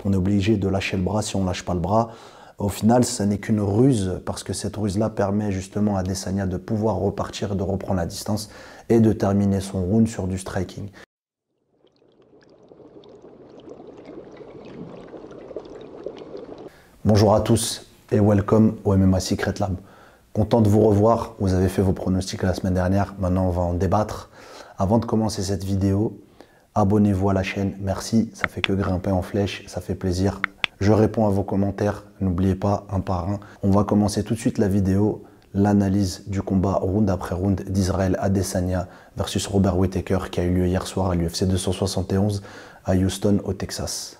on est obligé de lâcher le bras si on ne lâche pas le bras. Au final, ça n'est qu'une ruse parce que cette ruse-là permet justement à Adesanya de pouvoir repartir, de reprendre la distance et de terminer son round sur du striking. Bonjour à tous et welcome au MMA Secret Lab. Content de vous revoir, vous avez fait vos pronostics la semaine dernière, maintenant on va en débattre. Avant de commencer cette vidéo, abonnez-vous à la chaîne, merci, ça fait que grimper en flèche, ça fait plaisir. Je réponds à vos commentaires, n'oubliez pas, un par un. On va commencer tout de suite la vidéo, l'analyse du combat round après round d'Israël Adesanya versus Robert Whittaker qui a eu lieu hier soir à l'UFC 271 à Houston au Texas.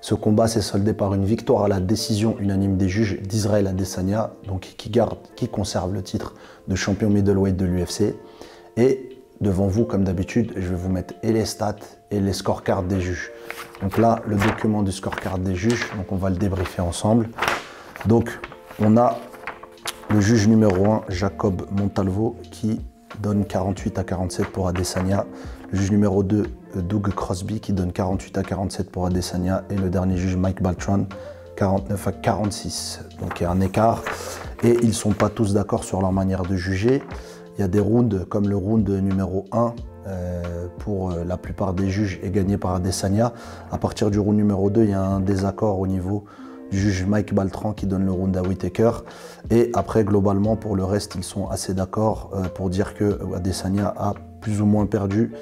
Ce combat s'est soldé par une victoire à la décision unanime des juges d'Israël Adesanya, donc qui conserve le titre de champion middleweight de l'UFC. Et devant vous, comme d'habitude, je vais vous mettre et les stats et les scorecards des juges. Donc là, le document du scorecard des juges, donc on va le débriefer ensemble. Donc on a le juge numéro 1, Jacob Montalvo, qui donne 48-47 pour Adesanya. Le juge numéro 2, Doug Crosby, qui donne 48-47 pour Adesanya. Et le dernier juge, Mike Baltran, 49-46. Donc il y a un écart. Et ils ne sont pas tous d'accord sur leur manière de juger. Il y a des rounds, comme le round numéro 1, pour la plupart des juges, est gagné par Adesanya. À partir du round numéro 2, il y a un désaccord au niveau du juge Mike Baltran qui donne le round à Whittaker. Et après, globalement, pour le reste, ils sont assez d'accord pour dire que Adesanya a plus ou moins perdu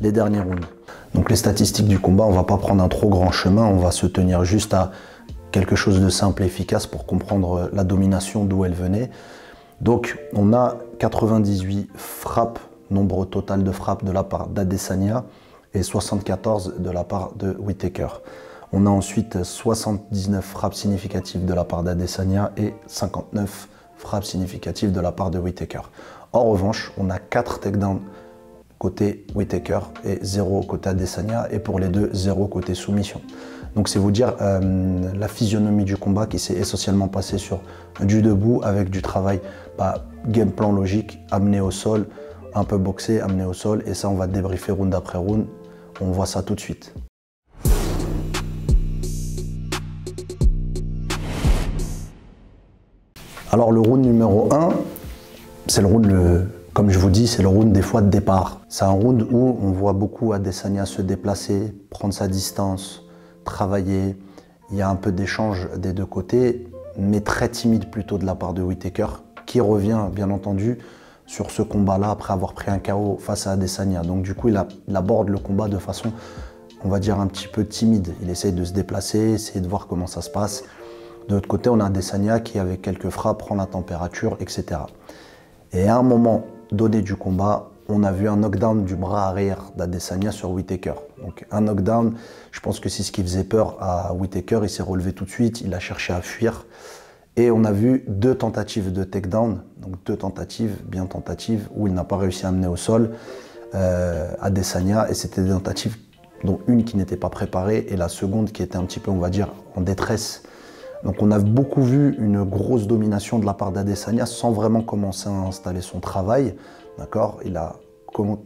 les derniers rounds. Donc les statistiques du combat, on ne va pas prendre un trop grand chemin, on va se tenir juste à quelque chose de simple et efficace pour comprendre la domination d'où elle venait. Donc on a 98 frappes, nombre total de frappes de la part d'Adesanya et 74 de la part de Whittaker. On a ensuite 79 frappes significatives de la part d'Adesanya et 59 frappes significatives de la part de Whittaker. En revanche, on a 4 takedowns côté Whittaker et 0 côté Adesanya, et pour les deux, 0 côté soumission. Donc c'est vous dire la physionomie du combat qui s'est essentiellement passé sur du debout avec du travail, game plan logique, amené au sol, un peu boxé, amené au sol, et ça on va débriefer round après round. On voit ça tout de suite. Alors le round numéro 1, c'est le round, comme je vous dis, c'est le round des fois de départ. C'est un round où on voit beaucoup Adesanya se déplacer, prendre sa distance, travailler. Il y a un peu d'échange des deux côtés, mais très timide plutôt de la part de Whittaker, qui revient bien entendu sur ce combat-là après avoir pris un KO face à Adesanya. Donc du coup, il aborde le combat de façon, on va dire, un petit peu timide. Il essaye de se déplacer, essayer de voir comment ça se passe. De l'autre côté, on a Adesanya qui, avec quelques frappes, prend la température, etc. Et à un moment donné du combat, on a vu un knockdown du bras arrière d'Adesanya sur Whittaker. Donc un knockdown, je pense que c'est ce qui faisait peur à Whittaker. Il s'est relevé tout de suite, il a cherché à fuir. Et on a vu 2 tentatives de takedown, donc 2 tentatives, bien tentatives, où il n'a pas réussi à amener au sol Adesanya. Et c'était des tentatives, dont une qui n'était pas préparée et la seconde qui était un petit peu, on va dire, en détresse. Donc on a beaucoup vu une grosse domination de la part d'Adesanya sans vraiment commencer à installer son travail. D'accord, il a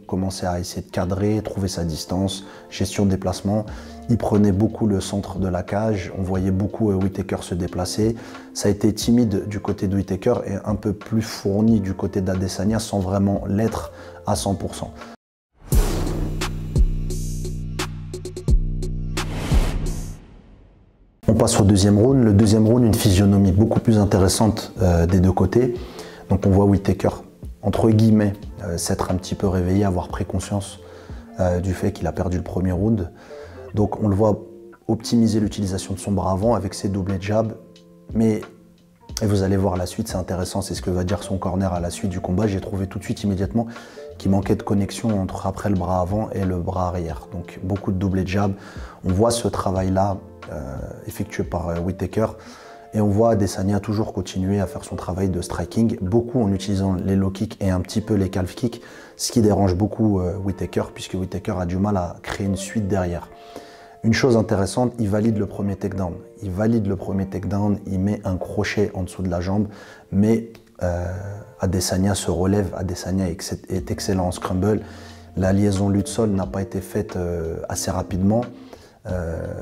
commencé à essayer de cadrer, trouver sa distance, gestion de déplacement. Il prenait beaucoup le centre de la cage, on voyait beaucoup Whittaker se déplacer. Ça a été timide du côté de Whittaker et un peu plus fourni du côté d'Adesanya sans vraiment l'être à 100%. On passe au deuxième round. Le deuxième round, une physionomie beaucoup plus intéressante des deux côtés. Donc on voit Whittaker, entre guillemets, s'être un petit peu réveillé, avoir pris conscience du fait qu'il a perdu le premier round. Donc on le voit optimiser l'utilisation de son bras avant avec ses doublés jabs. Mais, et vous allez voir la suite, c'est intéressant, c'est ce que va dire son corner à la suite du combat. J'ai trouvé tout de suite, immédiatement, qu'il manquait de connexion entre après le bras avant et le bras arrière. Donc beaucoup de doublés jabs. On voit ce travail-là effectué par Whittaker. Et on voit Adesanya toujours continuer à faire son travail de striking, beaucoup en utilisant les low kicks et un petit peu les calf kicks, ce qui dérange beaucoup Whittaker, puisque Whittaker a du mal à créer une suite derrière. Une chose intéressante, il valide le premier takedown. Il met un crochet en dessous de la jambe, mais Adesanya se relève, Adesanya est excellent en scramble. La liaison lutte-sol n'a pas été faite assez rapidement,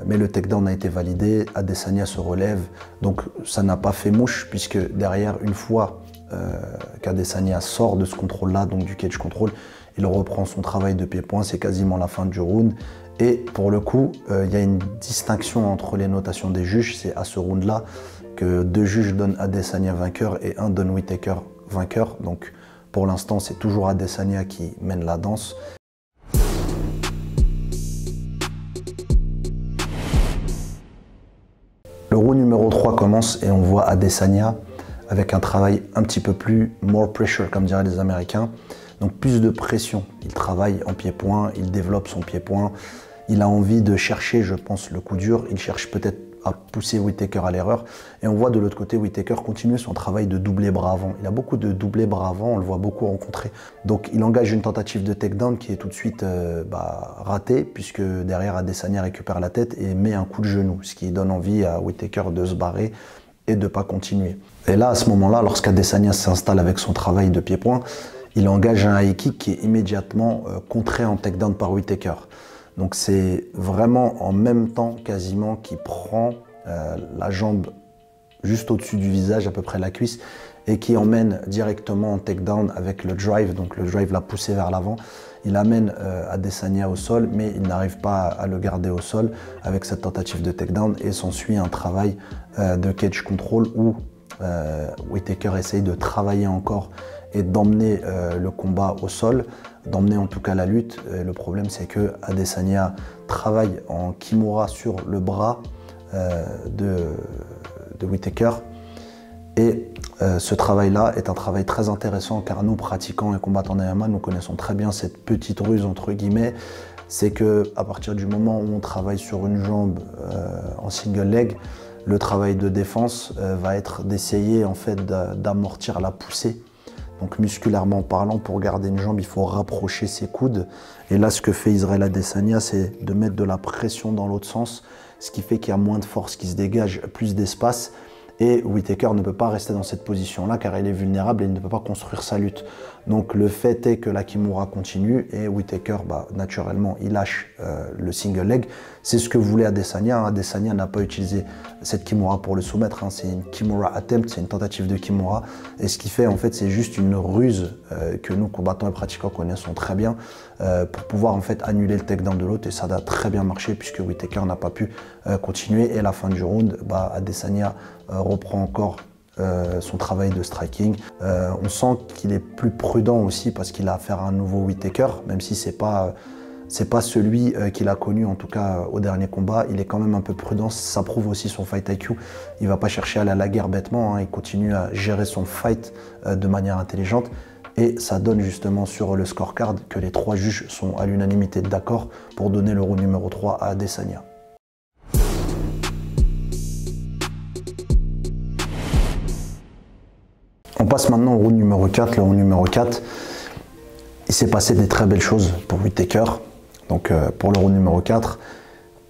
mais le takedown a été validé, Adesanya se relève, donc ça n'a pas fait mouche, puisque derrière, une fois qu'Adesanya sort de ce contrôle-là, donc du cage control, il reprend son travail de pied-point, c'est quasiment la fin du round. Et pour le coup, il y a une distinction entre les notations des juges, c'est à ce round-là que 2 juges donnent Adesanya vainqueur et 1 donne Whittaker vainqueur. Donc pour l'instant, c'est toujours Adesanya qui mène la danse. Le round numéro 3 commence et on voit Adesanya avec un travail un petit peu plus more pressure, comme diraient les Américains. Donc plus de pression. Il travaille en pied-point, il développe son pied-point. Il a envie de chercher, je pense, le coup dur. Il cherche peut-être à pousser Whittaker à l'erreur. Et on voit de l'autre côté Whittaker continuer son travail de doublé bras avant. Il a beaucoup de doublés bras avant, on le voit beaucoup rencontrer. Donc il engage une tentative de takedown qui est tout de suite ratée, puisque derrière Adesanya récupère la tête et met un coup de genou, ce qui donne envie à Whittaker de se barrer et de ne pas continuer. Et là, à ce moment-là, lorsqu'Adesanya s'installe avec son travail de pied-point, il engage un high kick qui est immédiatement contré en takedown par Whittaker. Donc c'est vraiment en même temps quasiment qu'il prend la jambe juste au-dessus du visage, à peu près la cuisse, et qui emmène directement en takedown avec le drive. Donc le drive l'a poussé vers l'avant. Il amène Adesanya au sol, mais il n'arrive pas à le garder au sol avec cette tentative de takedown, et s'ensuit un travail de cage control où Whittaker essaye de travailler encore et d'emmener le combat au sol, d'emmener en tout cas la lutte. Et le problème, c'est que Adesanya travaille en kimura sur le bras de Whittaker. Et ce travail-là est un travail très intéressant, car nous, pratiquants et combattants d'MMA, nous connaissons très bien cette petite ruse entre guillemets. C'est que à partir du moment où on travaille sur une jambe en single leg, le travail de défense va être d'essayer en fait d'amortir la poussée. Donc musculairement parlant, pour garder une jambe, il faut rapprocher ses coudes. Et là, ce que fait Israel Adesanya, c'est de mettre de la pression dans l'autre sens, ce qui fait qu'il y a moins de force qui se dégage, plus d'espace. Et Whittaker ne peut pas rester dans cette position-là car il est vulnérable et il ne peut pas construire sa lutte. Donc le fait est que la Kimura continue et Whittaker, naturellement, il lâche le single leg. C'est ce que voulait Adesanya. Adesanya n'a pas utilisé cette Kimura pour le soumettre. C'est une Kimura attempt, c'est une tentative de Kimura. Et ce qu'il fait, en fait, c'est juste une ruse que nous, combattants et pratiquants, connaissons très bien pour pouvoir en fait annuler le takedown de l'autre. Et ça a très bien marché puisque Whittaker n'a pas pu continuer. Et à la fin du round, Adesanya reprend encore son travail de striking. On sent qu'il est plus prudent aussi parce qu'il a affaire à un nouveau Whittaker, même si c'est pas celui qu'il a connu en tout cas au dernier combat. Il est quand même un peu prudent, ça prouve aussi son fight IQ. Il va pas chercher à aller à la guerre bêtement, il continue à gérer son fight de manière intelligente. Et ça donne justement sur le scorecard que les 3 juges sont à l'unanimité d'accord pour donner le round numéro 3 à Adesanya. On passe maintenant au round numéro 4. Le round numéro 4, il s'est passé des très belles choses pour Whittaker. Donc pour le round numéro 4,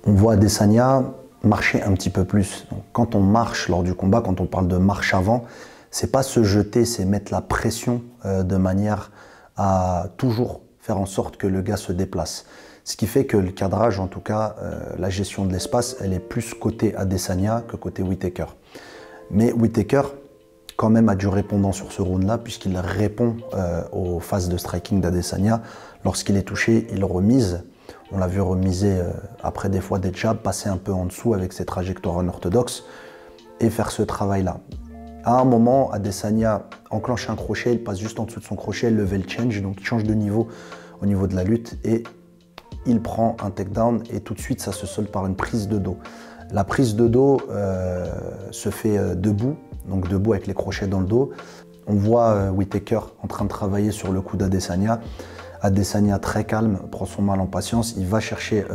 on voit Adesanya marcher un petit peu plus. Donc, quand on marche lors du combat, quand on parle de marche avant, c'est pas se jeter, c'est mettre la pression de manière à toujours faire en sorte que le gars se déplace. Ce qui fait que le cadrage, en tout cas, la gestion de l'espace, elle est plus côté Adesanya que côté Whittaker. Mais Whittaker, quand même, a du répondant sur ce round-là, puisqu'il répond aux phases de striking d'Adesanya. Lorsqu'il est touché, il remise. On l'a vu remiser après des fois des jabs, passer un peu en dessous avec ses trajectoires unorthodoxes et faire ce travail-là. À un moment, Adesanya enclenche un crochet, il passe juste en dessous de son crochet, level change, donc il change de niveau au niveau de la lutte et il prend un takedown et tout de suite ça se solde par une prise de dos. La prise de dos se fait debout, donc debout avec les crochets dans le dos. On voit Whittaker en train de travailler sur le coup d'Adesanya. Adesanya très calme, prend son mal en patience, il va chercher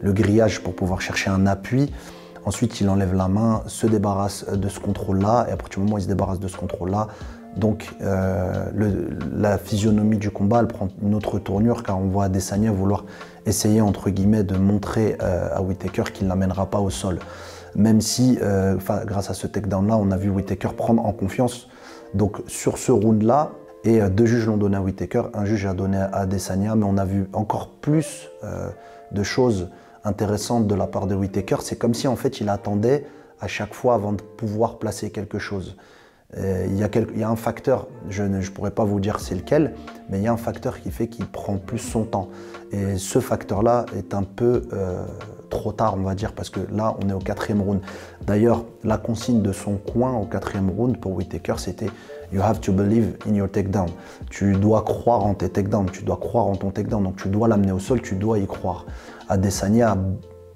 le grillage pour pouvoir chercher un appui. Ensuite, il enlève la main, se débarrasse de ce contrôle-là, et à partir du moment où il se débarrasse de ce contrôle-là, donc la physionomie du combat, elle prend une autre tournure, car on voit Adesanya vouloir essayer, entre guillemets, de montrer à Whittaker qu'il ne l'amènera pas au sol. Même si, grâce à ce takedown-là, on a vu Whittaker prendre en confiance, Donc sur ce round-là, et deux juges l'ont donné à Whittaker, un juge a donné à Adesanya, mais on a vu encore plus de choses intéressantes de la part de Whittaker. C'est comme si en fait il attendait à chaque fois avant de pouvoir placer quelque chose. Il y a un facteur, je ne pourrais pas vous dire c'est lequel, mais il y a un facteur qui fait qu'il prend plus son temps. Et ce facteur-là est un peu trop tard, on va dire, parce que là, on est au 4e round. D'ailleurs, la consigne de son coin au 4e round pour Whittaker, c'était « You have to believe in your takedown ». Tu dois croire en tes takedowns, tu dois croire en ton takedown, donc tu dois l'amener au sol, tu dois y croire. Adesanya a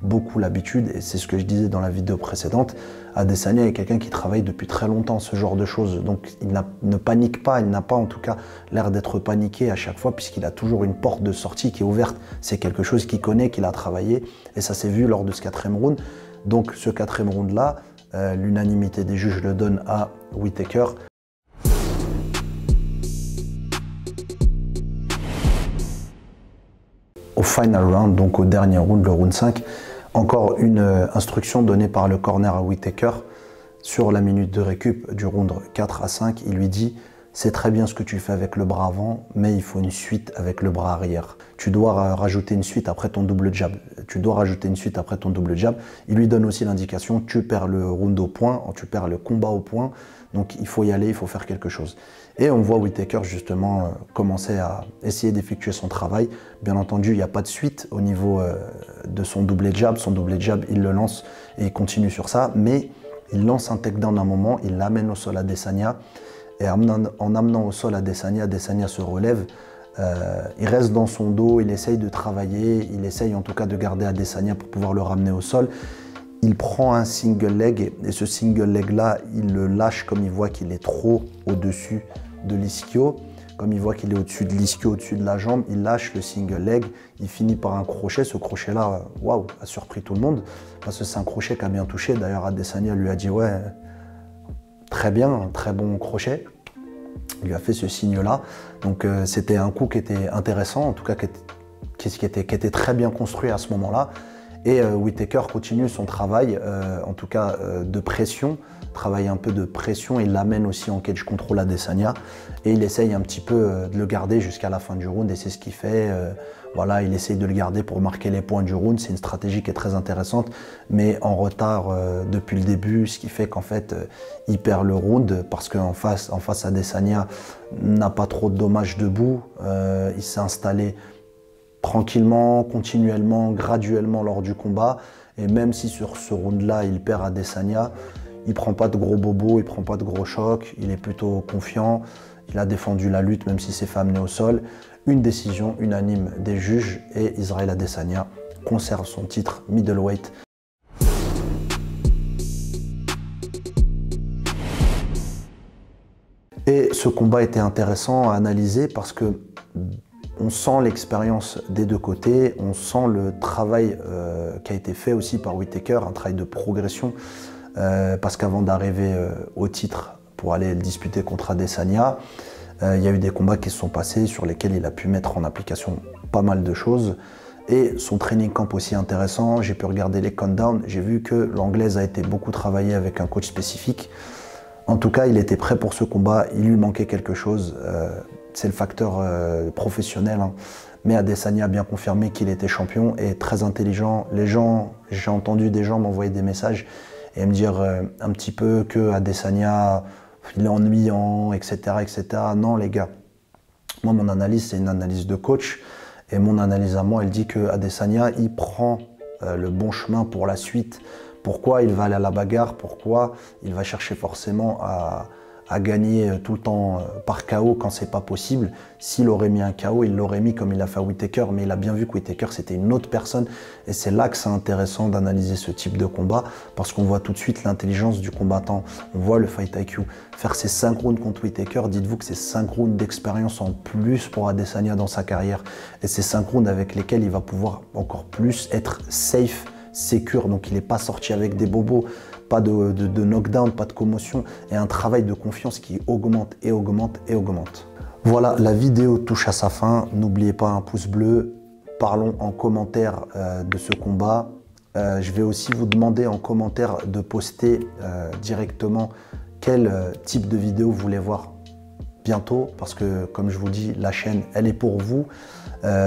beaucoup l'habitude, et c'est ce que je disais dans la vidéo précédente, Adesanya est quelqu'un qui travaille depuis très longtemps ce genre de choses, donc il ne panique pas, il n'a pas en tout cas l'air d'être paniqué à chaque fois puisqu'il a toujours une porte de sortie qui est ouverte. C'est quelque chose qu'il connaît, qu'il a travaillé et ça s'est vu lors de ce 4e round. Donc ce 4e round là, l'unanimité des juges le donne à Whittaker. Au final round, donc au dernier round, le round 5, encore une instruction donnée par le corner à Whittaker sur la minute de récup du round 4 à 5. Il lui dit « C'est très bien ce que tu fais avec le bras avant, mais il faut une suite avec le bras arrière. Tu dois rajouter une suite après ton double jab. Tu dois rajouter une suite après ton double jab. » Il lui donne aussi l'indication « Tu perds le round au point, tu perds le combat au point, donc il faut y aller, il faut faire quelque chose. » Et on voit Whittaker justement commencer à essayer d'effectuer son travail. Bien entendu, il n'y a pas de suite au niveau de son double jab. Son double jab, il le lance et il continue sur ça. Mais il lance un takedown à un moment, il l'amène au sol à Adesanya. Et en amenant au sol à Adesanya, Adesanya se relève. Il reste dans son dos, il essaye de travailler, il essaye en tout cas de garder Adesanya pour pouvoir le ramener au sol. Il prend un single leg et ce single leg là, il le lâche comme il voit qu'il est trop au-dessus de l'ischio. Comme il voit qu'il est au-dessus de l'ischio, au-dessus de la jambe, il lâche le single leg. Il finit par un crochet. Ce crochet-là, waouh, a surpris tout le monde parce que c'est un crochet qui a bien touché. D'ailleurs, Adesanya lui a dit ouais, très bien, un très bon crochet. Il lui a fait ce signe-là. Donc c'était un coup qui était intéressant, en tout cas qui était très bien construit à ce moment-là. Et Whittaker continue son travail, en tout cas de pression, travaille un peu de pression, il l'amène aussi en cage control à Adesanya et il essaye un petit peu de le garder jusqu'à la fin du round et c'est ce qu'il fait. Voilà, il essaye de le garder pour marquer les points du round, c'est une stratégie qui est très intéressante, mais en retard depuis le début, ce qui fait qu'en fait il perd le round parce qu'en face Adesanya n'a pas trop de dommages debout, il s'est installé tranquillement, continuellement, graduellement lors du combat. Et même si sur ce round-là, il perd Adesanya, il ne prend pas de gros bobos, il ne prend pas de gros chocs, il est plutôt confiant, il a défendu la lutte même s'il s'est fait amener au sol. Une décision unanime des juges et Israel Adesanya conserve son titre middleweight. Et ce combat était intéressant à analyser parce que on sent l'expérience des deux côtés, on sent le travail qui a été fait aussi par Whittaker, un travail de progression, parce qu'avant d'arriver au titre pour aller le disputer contre Adesanya, il y a eu des combats qui se sont passés sur lesquels il a pu mettre en application pas mal de choses. Et son training camp aussi intéressant, j'ai pu regarder les countdowns, j'ai vu que l'anglaise a été beaucoup travaillée avec un coach spécifique. En tout cas, il était prêt pour ce combat, il lui manquait quelque chose. C'est le facteur professionnel, hein. Mais Adesanya a bien confirmé qu'il était champion et très intelligent. Les gens, j'ai entendu des gens m'envoyer des messages et me dire un petit peu que Adesanya, il est ennuyant, etc., etc. Non les gars, moi mon analyse c'est une analyse de coach et mon analyse à moi elle dit que Adesanya il prend le bon chemin pour la suite. Pourquoi il va aller à la bagarre, pourquoi il va chercher forcément à gagner tout le temps par KO quand c'est pas possible. S'il aurait mis un KO, il l'aurait mis comme il a fait à Whittaker, mais il a bien vu que Whittaker c'était une autre personne et c'est là que c'est intéressant d'analyser ce type de combat parce qu'on voit tout de suite l'intelligence du combattant, on voit le fight IQ. Faire ces 5 rounds contre Whittaker, dites-vous que c'est 5 rounds d'expérience en plus pour Adesanya dans sa carrière et c'est 5 rounds avec lesquels il va pouvoir encore plus être safe, sécure, donc il n'est pas sorti avec des bobos. Pas de knockdown, pas de commotion et un travail de confiance qui augmente et augmente et augmente. Voilà, la vidéo touche à sa fin. N'oubliez pas un pouce bleu. Parlons en commentaire de ce combat. Je vais aussi vous demander en commentaire de poster directement quel type de vidéo vous voulez voir bientôt, parce que comme je vous dis, la chaîne, elle est pour vous.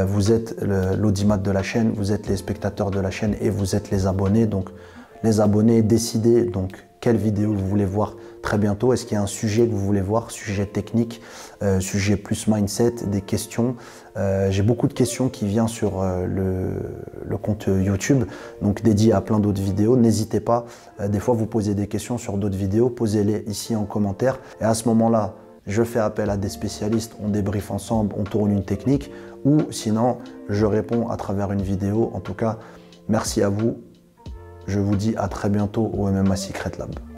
Vous êtes l'audimat de la chaîne, vous êtes les spectateurs de la chaîne et vous êtes les abonnés. Donc les abonnés, décidez donc quelle vidéo vous voulez voir très bientôt. Est-ce qu'il y a un sujet que vous voulez voir, sujet technique, sujet plus mindset, des questions. J'ai beaucoup de questions qui viennent sur le compte YouTube, donc dédié à plein d'autres vidéos. N'hésitez pas, des fois vous posez des questions sur d'autres vidéos, posez-les ici en commentaire. Et à ce moment-là, je fais appel à des spécialistes, on débriefe ensemble, on tourne une technique, ou sinon, je réponds à travers une vidéo. En tout cas, merci à vous. Je vous dis à très bientôt au MMA Secret Lab.